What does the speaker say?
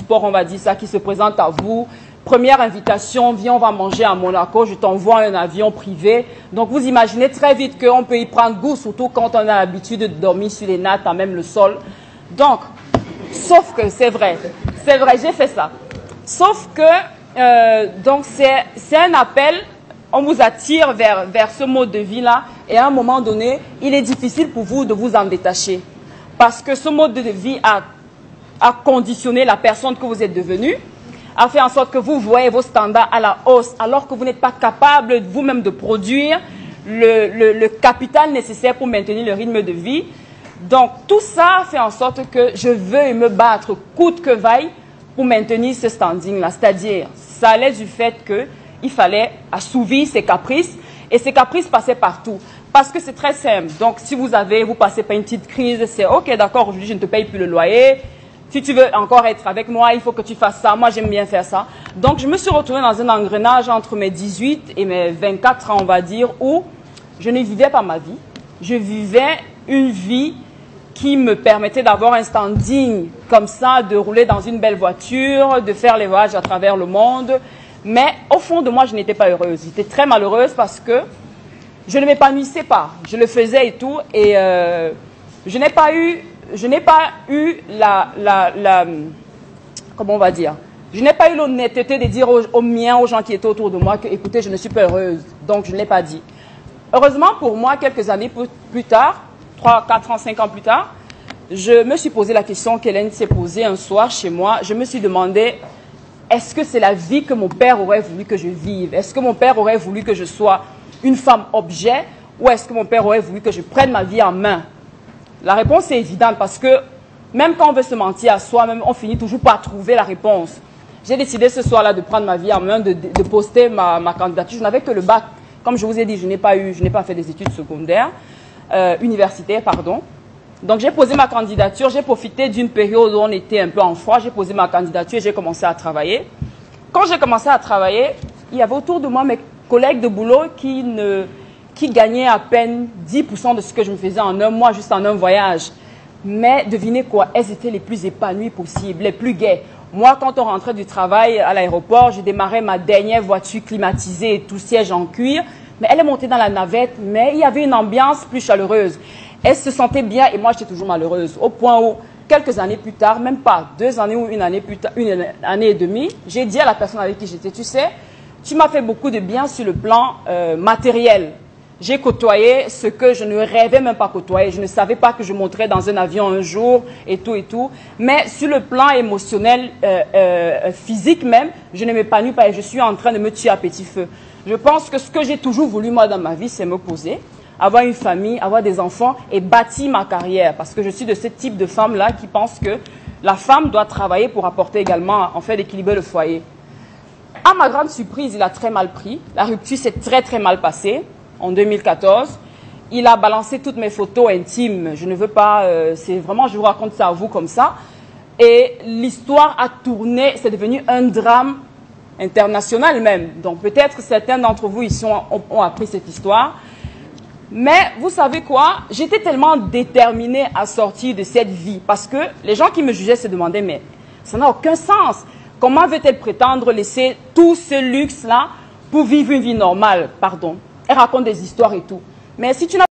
sport, on va dire ça, qui se présente à vous. Première invitation, viens, on va manger à Monaco, je t'envoie un avion privé. Donc, vous imaginez très vite qu'on peut y prendre goût, surtout quand on a l'habitude de dormir sur les nattes, à même le sol. Donc, sauf que c'est vrai, j'ai fait ça. Sauf que, donc, c'est un appel, on vous attire vers ce mode de vie-là, et à un moment donné, il est difficile pour vous de vous en détacher. Parce que ce mode de vie a conditionné la personne que vous êtes devenue, a fait en sorte que vous voyez vos standards à la hausse, alors que vous n'êtes pas capable vous-même de produire le capital nécessaire pour maintenir le rythme de vie. Donc, tout ça fait en sorte que je veux me battre coûte que vaille pour maintenir ce standing-là. C'est-à-dire, ça allait du fait qu'il fallait assouvir ses caprices, et ces caprices passaient partout. Parce que c'est très simple. Donc, si vous passez par une petite crise, c'est OK, d'accord, aujourd'hui je ne te paye plus le loyer. Si tu veux encore être avec moi, il faut que tu fasses ça. Moi, j'aime bien faire ça. Donc, je me suis retrouvée dans un engrenage entre mes 18 et mes 24 ans, on va dire, où je ne vivais pas ma vie. Je vivais une vie qui me permettait d'avoir un standing comme ça, de rouler dans une belle voiture, de faire les voyages à travers le monde. Mais au fond de moi, je n'étais pas heureuse. J'étais très malheureuse parce que je ne m'épanouissais pas. Je le faisais et tout. Et je n'ai pas eu comment on va dire, je n'ai pas eu l'honnêteté de dire aux miens, aux gens qui étaient autour de moi que, écoutez, je ne suis pas heureuse. Donc, je ne l'ai pas dit. Heureusement pour moi, quelques années plus tard, 3, 4 ans, 5 ans plus tard, je me suis posé la question qu'Hélène s'est posée un soir chez moi. Je me suis demandé, est-ce que c'est la vie que mon père aurait voulu que je vive? Est-ce que mon père aurait voulu que je sois une femme objet? Ou est-ce que mon père aurait voulu que je prenne ma vie en main? La réponse est évidente parce que même quand on veut se mentir à soi-même, on finit toujours par trouver la réponse. J'ai décidé ce soir-là de prendre ma vie en main, de poster ma candidature. Je n'avais que le bac. Comme je vous ai dit, je n'ai pas fait des études secondaires, universitaires, pardon. Donc j'ai posé ma candidature, j'ai profité d'une période où on était un peu en froid, j'ai posé ma candidature et j'ai commencé à travailler. Quand j'ai commencé à travailler, il y avait autour de moi mes collègues de boulot qui gagnaient à peine 10% de ce que je me faisais en un mois, juste en un voyage. Mais devinez quoi, elles étaient les plus épanouies possibles, les plus gaies. Moi, quand on rentrait du travail à l'aéroport, je démarrais ma dernière voiture climatisée et tout siège en cuir. Mais elle est montée dans la navette, mais il y avait une ambiance plus chaleureuse. Elle se sentait bien et moi, j'étais toujours malheureuse. Au point où, quelques années plus tard, même pas 2 années ou une année et demie, j'ai dit à la personne avec qui j'étais, tu sais, tu m'as fait beaucoup de bien sur le plan matériel. J'ai côtoyé ce que je ne rêvais même pas côtoyer. Je ne savais pas que je monterais dans un avion un jour et tout et tout. Mais sur le plan émotionnel, physique même, je ne m'épanouis pas et je suis en train de me tuer à petit feu. Je pense que ce que j'ai toujours voulu, moi, dans ma vie, c'est me poser, avoir une famille, avoir des enfants et bâtir ma carrière. Parce que je suis de ce type de femme-là qui pense que la femme doit travailler pour apporter également, en fait, d'équilibrer le foyer. À ma grande surprise, il a très mal pris. La rupture s'est très, très mal passée. En 2014, il a balancé toutes mes photos intimes. Je ne veux pas, c'est vraiment, je vous raconte ça à vous comme ça. Et l'histoire a tourné, c'est devenu un drame international même. Donc peut-être certains d'entre vous ici ont appris cette histoire. Mais vous savez quoi? J'étais tellement déterminée à sortir de cette vie parce que les gens qui me jugeaient se demandaient, mais ça n'a aucun sens. Comment veut-elle prétendre laisser tout ce luxe-là pour vivre une vie normale? Pardon. Elle raconte des histoires et tout. Mais si tu n'as